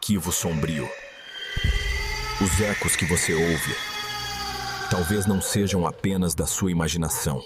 arquivo sombrio. Os ecos que você ouve talvez não sejam apenas da sua imaginação.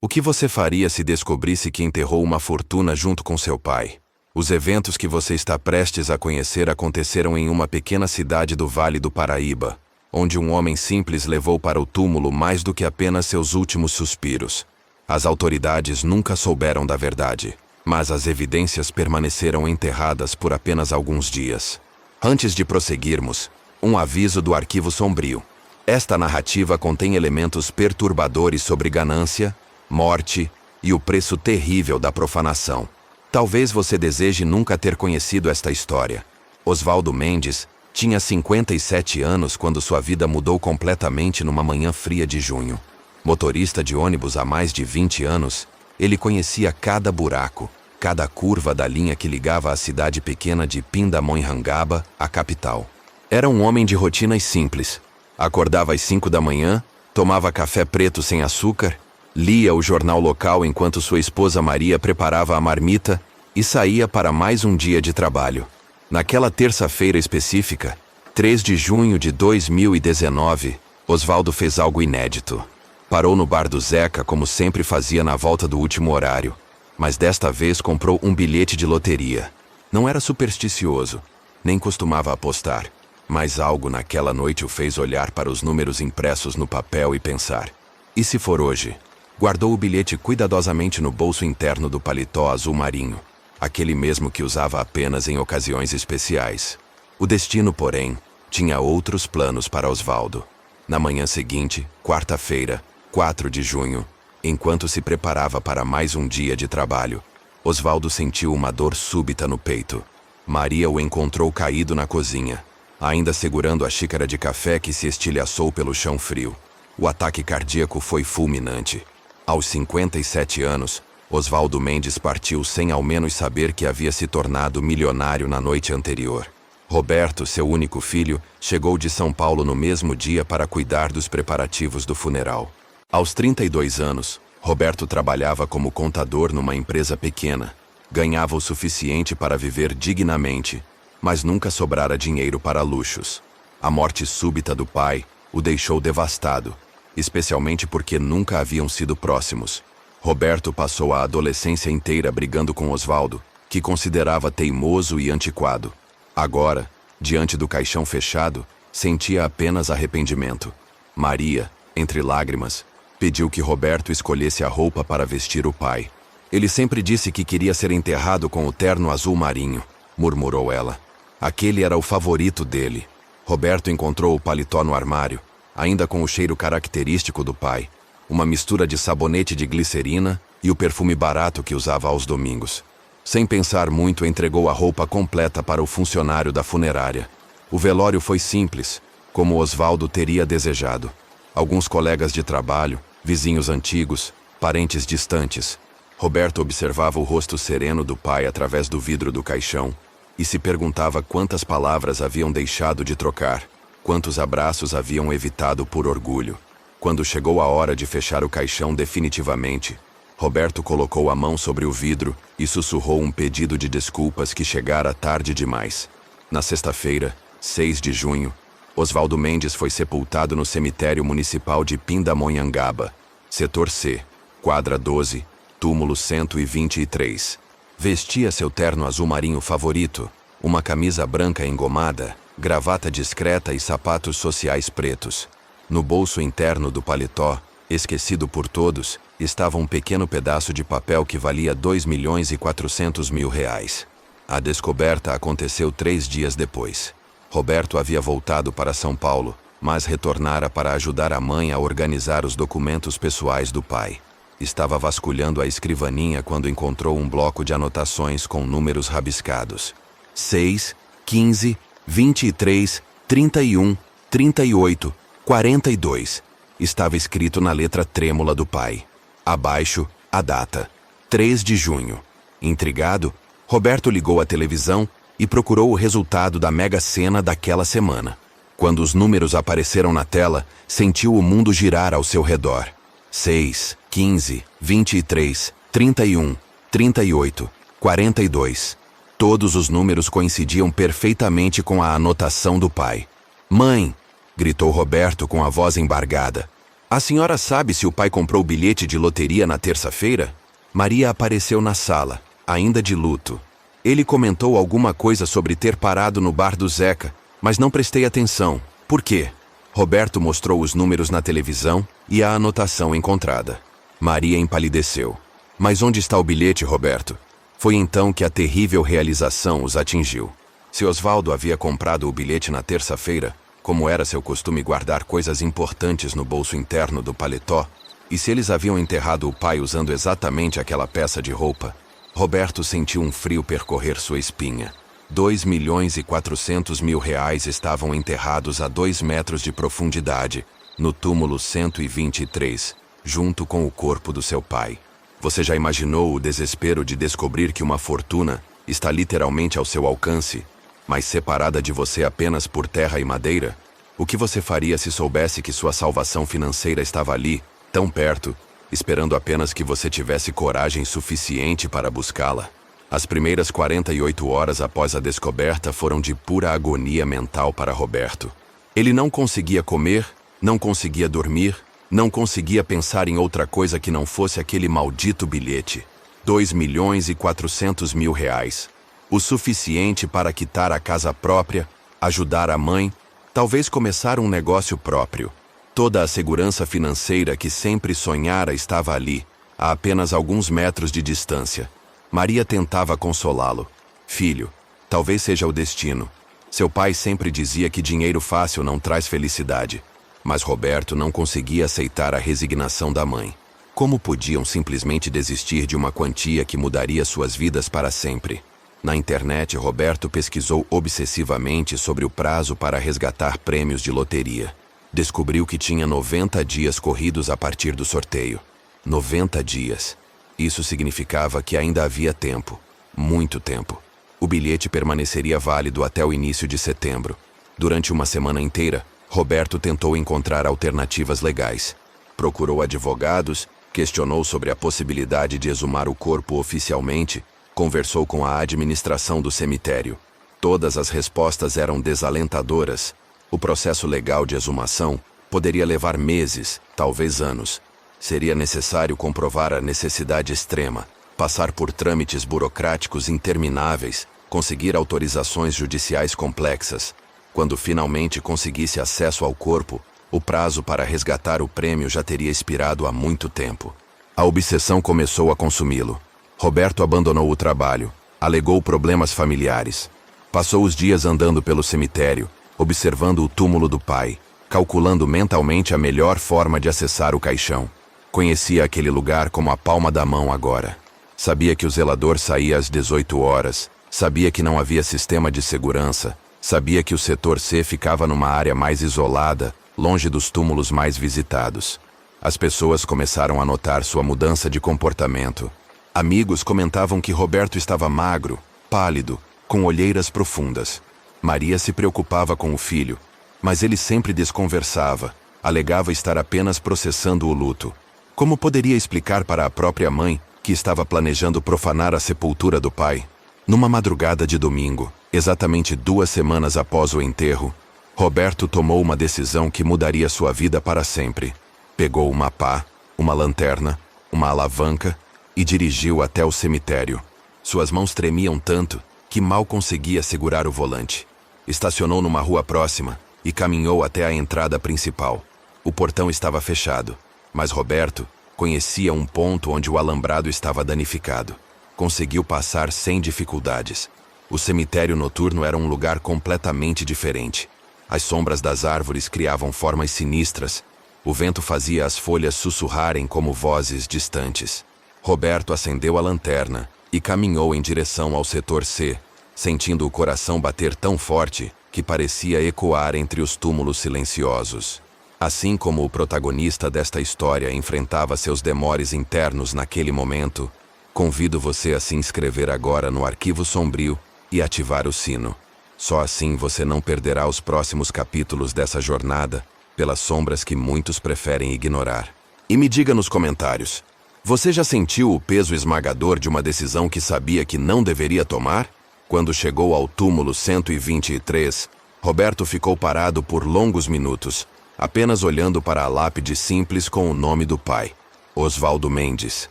O que você faria se descobrisse que enterrou uma fortuna junto com seu pai? Os eventos que você está prestes a conhecer aconteceram em uma pequena cidade do Vale do Paraíba, onde um homem simples levou para o túmulo mais do que apenas seus últimos suspiros. As autoridades nunca souberam da verdade, mas as evidências permaneceram enterradas por apenas alguns dias. Antes de prosseguirmos, um aviso do Arquivo Sombrio. Esta narrativa contém elementos perturbadores sobre ganância, morte e o preço terrível da profanação. Talvez você deseje nunca ter conhecido esta história. Osvaldo Mendes tinha 57 anos quando sua vida mudou completamente numa manhã fria de junho. Motorista de ônibus há mais de 20 anos, ele conhecia cada buraco, cada curva da linha que ligava a cidade pequena de Pindamonhangaba à capital. Era um homem de rotinas simples. Acordava às 5 da manhã, tomava café preto sem açúcar, lia o jornal local enquanto sua esposa Maria preparava a marmita e saía para mais um dia de trabalho. Naquela terça-feira específica, 3 de junho de 2019, Osvaldo fez algo inédito. Parou no bar do Zeca como sempre fazia na volta do último horário, mas desta vez comprou um bilhete de loteria. Não era supersticioso, nem costumava apostar, mas algo naquela noite o fez olhar para os números impressos no papel e pensar: e se for hoje? Guardou o bilhete cuidadosamente no bolso interno do paletó azul marinho, aquele mesmo que usava apenas em ocasiões especiais. O destino, porém, tinha outros planos para Osvaldo. Na manhã seguinte, quarta-feira, 4 de junho, enquanto se preparava para mais um dia de trabalho, Osvaldo sentiu uma dor súbita no peito. Maria o encontrou caído na cozinha, ainda segurando a xícara de café que se estilhaçou pelo chão frio. O ataque cardíaco foi fulminante. Aos 57 anos, Osvaldo Mendes partiu sem ao menos saber que havia se tornado milionário na noite anterior. Roberto, seu único filho, chegou de São Paulo no mesmo dia para cuidar dos preparativos do funeral. Aos 32 anos, Roberto trabalhava como contador numa empresa pequena. Ganhava o suficiente para viver dignamente, mas nunca sobrara dinheiro para luxos. A morte súbita do pai o deixou devastado, especialmente porque nunca haviam sido próximos. Roberto passou a adolescência inteira brigando com Osvaldo, que considerava teimoso e antiquado. Agora, diante do caixão fechado, sentia apenas arrependimento. Maria, entre lágrimas, pediu que Roberto escolhesse a roupa para vestir o pai. Ele sempre disse que queria ser enterrado com o terno azul marinho, murmurou ela. Aquele era o favorito dele. Roberto encontrou o paletó no armário, ainda com o cheiro característico do pai, uma mistura de sabonete de glicerina e o perfume barato que usava aos domingos. Sem pensar muito, entregou a roupa completa para o funcionário da funerária. O velório foi simples, como Osvaldo teria desejado. Alguns colegas de trabalho, vizinhos antigos, parentes distantes. Roberto observava o rosto sereno do pai através do vidro do caixão e se perguntava quantas palavras haviam deixado de trocar. Quantos abraços haviam evitado por orgulho. Quando chegou a hora de fechar o caixão definitivamente, Roberto colocou a mão sobre o vidro e sussurrou um pedido de desculpas que chegara tarde demais. Na sexta-feira, 6 de junho, Osvaldo Mendes foi sepultado no cemitério municipal de Pindamonhangaba, setor C, quadra 12, túmulo 123. Vestia seu terno azul marinho favorito, uma camisa branca engomada, gravata discreta e sapatos sociais pretos. No bolso interno do paletó, esquecido por todos, estava um pequeno pedaço de papel que valia R$2.400.000. A descoberta aconteceu 3 dias depois. Roberto havia voltado para São Paulo, mas retornara para ajudar a mãe a organizar os documentos pessoais do pai. Estava vasculhando a escrivaninha quando encontrou um bloco de anotações com números rabiscados. 6, 15, 23, 31, 38, 42. Estava escrito na letra trêmula do pai. Abaixo, a data. 3 de junho. Intrigado, Roberto ligou a televisão e procurou o resultado da Mega Sena daquela semana. Quando os números apareceram na tela, sentiu o mundo girar ao seu redor. 6, 15, 23, 31, 38, 42. Todos os números coincidiam perfeitamente com a anotação do pai. Mãe! Gritou Roberto com a voz embargada. A senhora sabe se o pai comprou o bilhete de loteria na terça-feira? Maria apareceu na sala, ainda de luto. Ele comentou alguma coisa sobre ter parado no bar do Zeca, mas não prestei atenção. Por quê? Roberto mostrou os números na televisão e a anotação encontrada. Maria empalideceu. Mas onde está o bilhete, Roberto? Foi então que a terrível realização os atingiu. Se Osvaldo havia comprado o bilhete na terça-feira, como era seu costume guardar coisas importantes no bolso interno do paletó, e se eles haviam enterrado o pai usando exatamente aquela peça de roupa, Roberto sentiu um frio percorrer sua espinha. 2.400.000 estavam enterrados a 2 metros de profundidade, no túmulo 123, junto com o corpo do seu pai. Você já imaginou o desespero de descobrir que uma fortuna está literalmente ao seu alcance, mas separada de você apenas por terra e madeira? O que você faria se soubesse que sua salvação financeira estava ali, tão perto, esperando apenas que você tivesse coragem suficiente para buscá-la? As primeiras 48 horas após a descoberta foram de pura agonia mental para Roberto. Ele não conseguia comer, não conseguia dormir, não conseguia pensar em outra coisa que não fosse aquele maldito bilhete. 2.400.000. O suficiente para quitar a casa própria, ajudar a mãe, talvez começar um negócio próprio. Toda a segurança financeira que sempre sonhara estava ali, a apenas alguns metros de distância. Maria tentava consolá-lo. Filho, talvez seja o destino. Seu pai sempre dizia que dinheiro fácil não traz felicidade. Mas Roberto não conseguia aceitar a resignação da mãe. Como podiam simplesmente desistir de uma quantia que mudaria suas vidas para sempre? Na internet, Roberto pesquisou obsessivamente sobre o prazo para resgatar prêmios de loteria. Descobriu que tinha 90 dias corridos a partir do sorteio. 90 dias. Isso significava que ainda havia tempo. Muito tempo. O bilhete permaneceria válido até o início de setembro. Durante uma semana inteira, Roberto tentou encontrar alternativas legais. Procurou advogados, questionou sobre a possibilidade de exumar o corpo oficialmente, conversou com a administração do cemitério. Todas as respostas eram desalentadoras. O processo legal de exumação poderia levar meses, talvez anos. Seria necessário comprovar a necessidade extrema, passar por trâmites burocráticos intermináveis, conseguir autorizações judiciais complexas. Quando finalmente conseguisse acesso ao corpo, o prazo para resgatar o prêmio já teria expirado há muito tempo. A obsessão começou a consumi-lo. Roberto abandonou o trabalho, alegou problemas familiares. Passou os dias andando pelo cemitério, observando o túmulo do pai, calculando mentalmente a melhor forma de acessar o caixão. Conhecia aquele lugar como a palma da mão agora. Sabia que o zelador saía às 18 horas, sabia que não havia sistema de segurança, sabia que o setor C ficava numa área mais isolada, longe dos túmulos mais visitados. As pessoas começaram a notar sua mudança de comportamento. Amigos comentavam que Roberto estava magro, pálido, com olheiras profundas. Maria se preocupava com o filho, mas ele sempre desconversava, alegava estar apenas processando o luto. Como poderia explicar para a própria mãe que estava planejando profanar a sepultura do pai? Numa madrugada de domingo, exatamente 2 semanas após o enterro, Roberto tomou uma decisão que mudaria sua vida para sempre. Pegou uma pá, uma lanterna, uma alavanca e dirigiu até o cemitério. Suas mãos tremiam tanto que mal conseguia segurar o volante. Estacionou numa rua próxima e caminhou até a entrada principal. O portão estava fechado, mas Roberto conhecia um ponto onde o alambrado estava danificado. Conseguiu passar sem dificuldades. O cemitério noturno era um lugar completamente diferente. As sombras das árvores criavam formas sinistras. O vento fazia as folhas sussurrarem como vozes distantes. Roberto acendeu a lanterna e caminhou em direção ao setor C, sentindo o coração bater tão forte que parecia ecoar entre os túmulos silenciosos. Assim como o protagonista desta história enfrentava seus demores internos naquele momento, convido você a se inscrever agora no Arquivo Sombrio e ativar o sino. Só assim você não perderá os próximos capítulos dessa jornada pelas sombras que muitos preferem ignorar. E me diga nos comentários, Você já sentiu o peso esmagador de uma decisão que sabia que não deveria tomar? Quando chegou ao túmulo 123, Roberto ficou parado por longos minutos, apenas olhando para a lápide simples com o nome do pai. Osvaldo Mendes,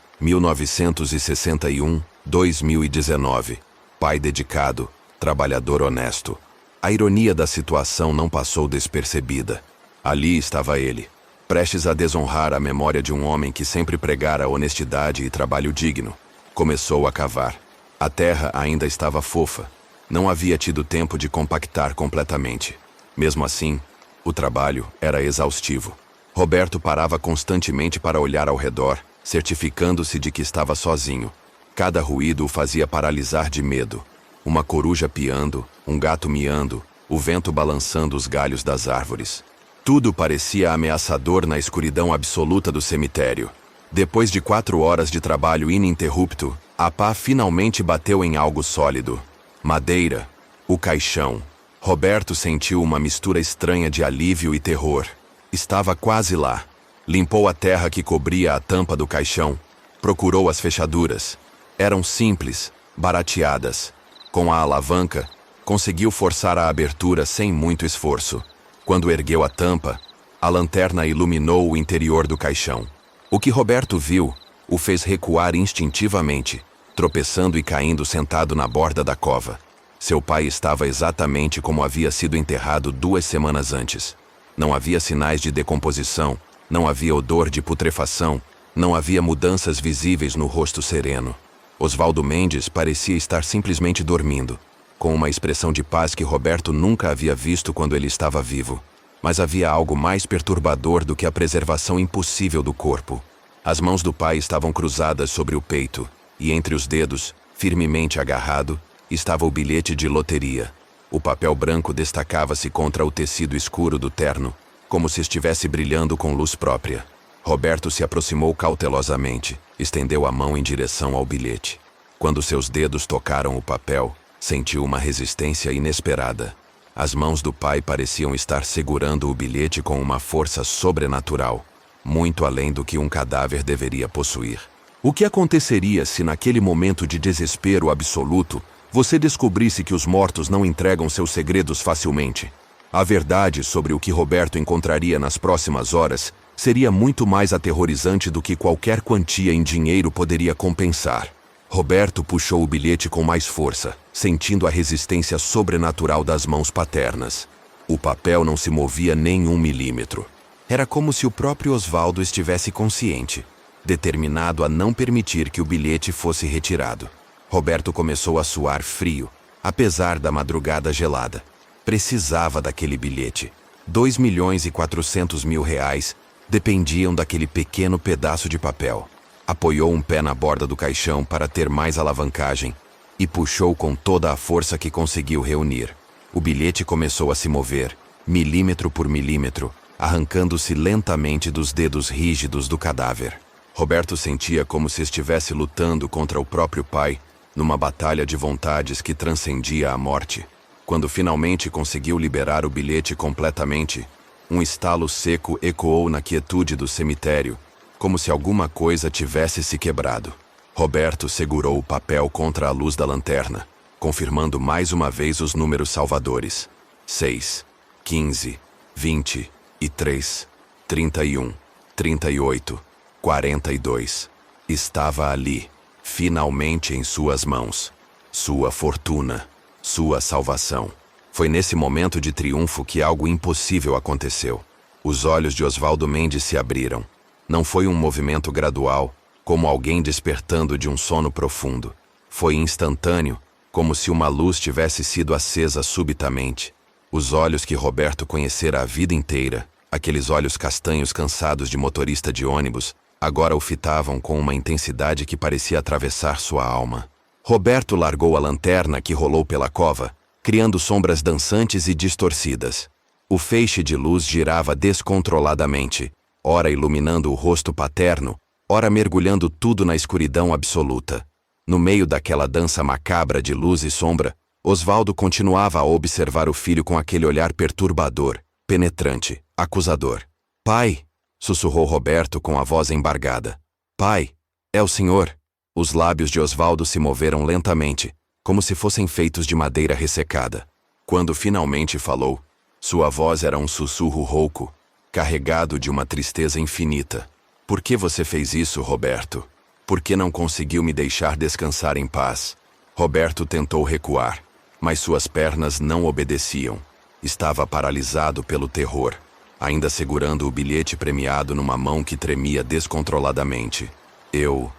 1961-2019. Pai dedicado, trabalhador honesto. A ironia da situação não passou despercebida. Ali estava ele, prestes a desonrar a memória de um homem que sempre pregara honestidade e trabalho digno. Começou a cavar. A terra ainda estava fofa. Não havia tido tempo de compactar completamente. Mesmo assim, o trabalho era exaustivo. Roberto parava constantemente para olhar ao redor, certificando-se de que estava sozinho. Cada ruído o fazia paralisar de medo. Uma coruja piando, um gato miando, o vento balançando os galhos das árvores. Tudo parecia ameaçador na escuridão absoluta do cemitério. Depois de 4 horas de trabalho ininterrupto, a pá finalmente bateu em algo sólido. Madeira. O caixão. Roberto sentiu uma mistura estranha de alívio e terror. Estava quase lá. Limpou a terra que cobria a tampa do caixão. Procurou as fechaduras. Eram simples, barateadas. Com a alavanca, conseguiu forçar a abertura sem muito esforço. Quando ergueu a tampa, a lanterna iluminou o interior do caixão. O que Roberto viu o fez recuar instintivamente, tropeçando e caindo sentado na borda da cova. Seu pai estava exatamente como havia sido enterrado 2 semanas antes. Não havia sinais de decomposição, não havia odor de putrefação, não havia mudanças visíveis no rosto sereno. Osvaldo Mendes parecia estar simplesmente dormindo, com uma expressão de paz que Roberto nunca havia visto quando ele estava vivo. Mas havia algo mais perturbador do que a preservação impossível do corpo. As mãos do pai estavam cruzadas sobre o peito, e entre os dedos, firmemente agarrado, estava o bilhete de loteria. O papel branco destacava-se contra o tecido escuro do terno, como se estivesse brilhando com luz própria. Roberto se aproximou cautelosamente, estendeu a mão em direção ao bilhete. Quando seus dedos tocaram o papel, sentiu uma resistência inesperada. As mãos do pai pareciam estar segurando o bilhete com uma força sobrenatural, muito além do que um cadáver deveria possuir. O que aconteceria se naquele momento de desespero absoluto, você descobrisse que os mortos não entregam seus segredos facilmente? A verdade sobre o que Roberto encontraria nas próximas horas seria muito mais aterrorizante do que qualquer quantia em dinheiro poderia compensar. Roberto puxou o bilhete com mais força, sentindo a resistência sobrenatural das mãos paternas. O papel não se movia nem 1 milímetro. Era como se o próprio Osvaldo estivesse consciente, determinado a não permitir que o bilhete fosse retirado. Roberto começou a suar frio, apesar da madrugada gelada. Precisava daquele bilhete. 2.400.000 reais dependiam daquele pequeno pedaço de papel. Apoiou um pé na borda do caixão para ter mais alavancagem e puxou com toda a força que conseguiu reunir. O bilhete começou a se mover, milímetro por milímetro, arrancando-se lentamente dos dedos rígidos do cadáver. Roberto sentia como se estivesse lutando contra o próprio pai, numa batalha de vontades que transcendia a morte. Quando finalmente conseguiu liberar o bilhete completamente, um estalo seco ecoou na quietude do cemitério, como se alguma coisa tivesse se quebrado. Roberto segurou o papel contra a luz da lanterna, confirmando mais uma vez os números salvadores. 6, 15, 23, 31, 38, 42. Estava ali, finalmente em suas mãos. Sua fortuna, sua salvação. Foi nesse momento de triunfo que algo impossível aconteceu. Os olhos de Osvaldo Mendes se abriram. Não foi um movimento gradual, como alguém despertando de um sono profundo. Foi instantâneo, como se uma luz tivesse sido acesa subitamente. Os olhos que Roberto conhecera a vida inteira, aqueles olhos castanhos cansados de motorista de ônibus, agora o fitavam com uma intensidade que parecia atravessar sua alma. Roberto largou a lanterna que rolou pela cova, criando sombras dançantes e distorcidas. O feixe de luz girava descontroladamente, ora iluminando o rosto paterno, ora mergulhando tudo na escuridão absoluta. No meio daquela dança macabra de luz e sombra, Osvaldo continuava a observar o filho com aquele olhar perturbador, penetrante, acusador. "Pai!" sussurrou Roberto com a voz embargada. "Pai, É o senhor? Os lábios de Osvaldo se moveram lentamente, como se fossem feitos de madeira ressecada. Quando finalmente falou, sua voz era um sussurro rouco, carregado de uma tristeza infinita. Por que você fez isso, Roberto? Por que não conseguiu me deixar descansar em paz? Roberto tentou recuar, mas suas pernas não obedeciam. Estava paralisado pelo terror, ainda segurando o bilhete premiado numa mão que tremia descontroladamente. Eu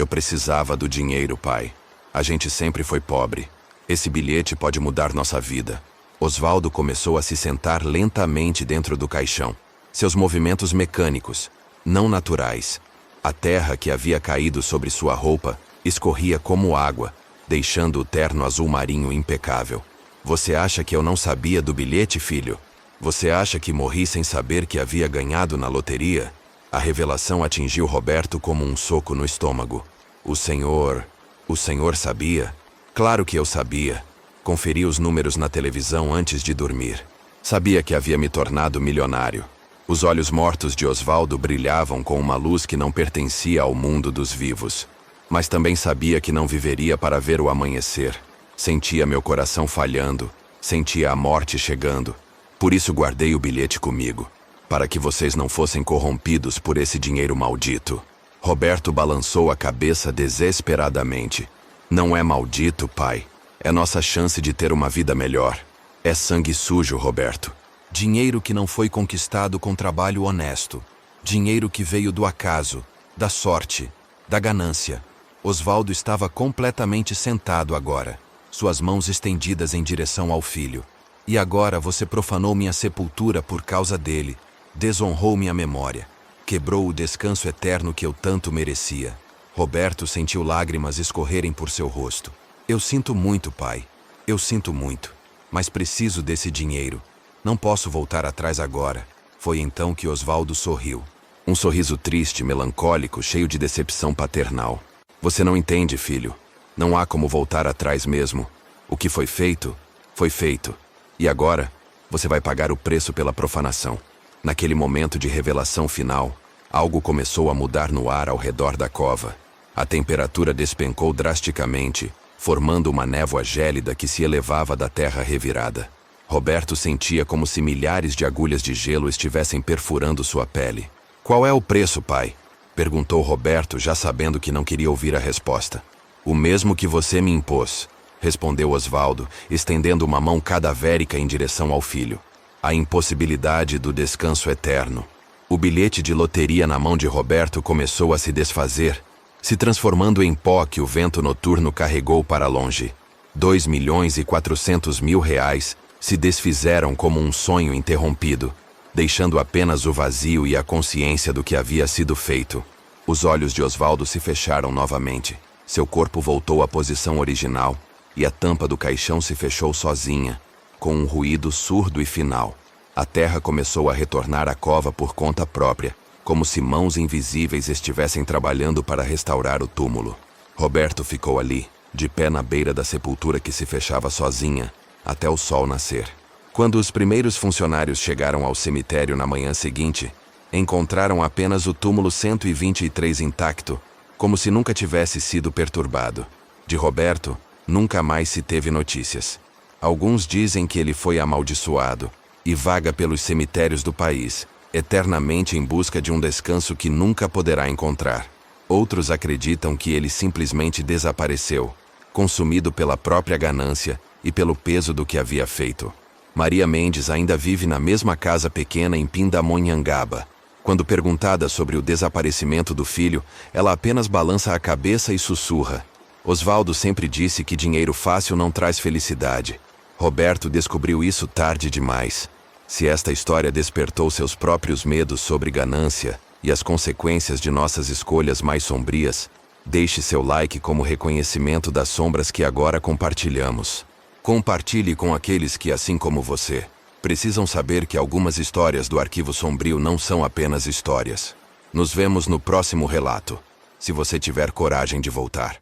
precisava do dinheiro, pai. A gente sempre foi pobre. Esse bilhete pode mudar nossa vida. Osvaldo começou a se sentar lentamente dentro do caixão. Seus movimentos mecânicos, não naturais. A terra que havia caído sobre sua roupa escorria como água, deixando o terno azul marinho impecável. Você acha que eu não sabia do bilhete, filho? Você acha que morri sem saber que havia ganhado na loteria? A revelação atingiu Roberto como um soco no estômago. O senhor sabia? Claro que eu sabia. Conferi os números na televisão antes de dormir. Sabia que havia me tornado milionário. Os olhos mortos de Osvaldo brilhavam com uma luz que não pertencia ao mundo dos vivos. Mas também sabia que não viveria para ver o amanhecer. Sentia meu coração falhando. Sentia a morte chegando. Por isso guardei o bilhete comigo, para que vocês não fossem corrompidos por esse dinheiro maldito. Roberto balançou a cabeça desesperadamente. Não é maldito, pai. É nossa chance de ter uma vida melhor. É sangue sujo, Roberto. Dinheiro que não foi conquistado com trabalho honesto. Dinheiro que veio do acaso, da sorte, da ganância. Osvaldo estava completamente sentado agora, suas mãos estendidas em direção ao filho. E agora você profanou minha sepultura por causa dele. Desonrou minha memória. Quebrou o descanso eterno que eu tanto merecia. Roberto sentiu lágrimas escorrerem por seu rosto. Eu sinto muito, pai. Eu sinto muito. Mas preciso desse dinheiro. Não posso voltar atrás agora. Foi então que Osvaldo sorriu. Um sorriso triste, melancólico, cheio de decepção paternal. Você não entende, filho. Não há como voltar atrás mesmo. O que foi feito, foi feito. E agora, você vai pagar o preço pela profanação. Naquele momento de revelação final, algo começou a mudar no ar ao redor da cova. A temperatura despencou drasticamente, formando uma névoa gélida que se elevava da terra revirada. Roberto sentia como se milhares de agulhas de gelo estivessem perfurando sua pele. Qual é o preço, pai? Perguntou Roberto, já sabendo que não queria ouvir a resposta. O mesmo que você me impôs, respondeu Osvaldo, estendendo uma mão cadavérica em direção ao filho. A impossibilidade do descanso eterno. O bilhete de loteria na mão de Roberto começou a se desfazer, se transformando em pó que o vento noturno carregou para longe. 2.400.000 reais se desfizeram como um sonho interrompido, deixando apenas o vazio e a consciência do que havia sido feito. Os olhos de Osvaldo se fecharam novamente. Seu corpo voltou à posição original e a tampa do caixão se fechou sozinha, com um ruído surdo e final. A terra começou a retornar à cova por conta própria, como se mãos invisíveis estivessem trabalhando para restaurar o túmulo. Roberto ficou ali, de pé na beira da sepultura que se fechava sozinha, até o sol nascer. Quando os primeiros funcionários chegaram ao cemitério na manhã seguinte, encontraram apenas o túmulo 123 intacto, como se nunca tivesse sido perturbado. De Roberto, nunca mais se teve notícias. Alguns dizem que ele foi amaldiçoado e vaga pelos cemitérios do país, eternamente em busca de um descanso que nunca poderá encontrar. Outros acreditam que ele simplesmente desapareceu, consumido pela própria ganância e pelo peso do que havia feito. Maria Mendes ainda vive na mesma casa pequena em Pindamonhangaba. Quando perguntada sobre o desaparecimento do filho, ela apenas balança a cabeça e sussurra. Osvaldo sempre disse que dinheiro fácil não traz felicidade. Roberto descobriu isso tarde demais. Se esta história despertou seus próprios medos sobre ganância e as consequências de nossas escolhas mais sombrias, deixe seu like como reconhecimento das sombras que agora compartilhamos. Compartilhe com aqueles que, assim como você, precisam saber que algumas histórias do Arquivo Sombrio não são apenas histórias. Nos vemos no próximo relato, se você tiver coragem de voltar.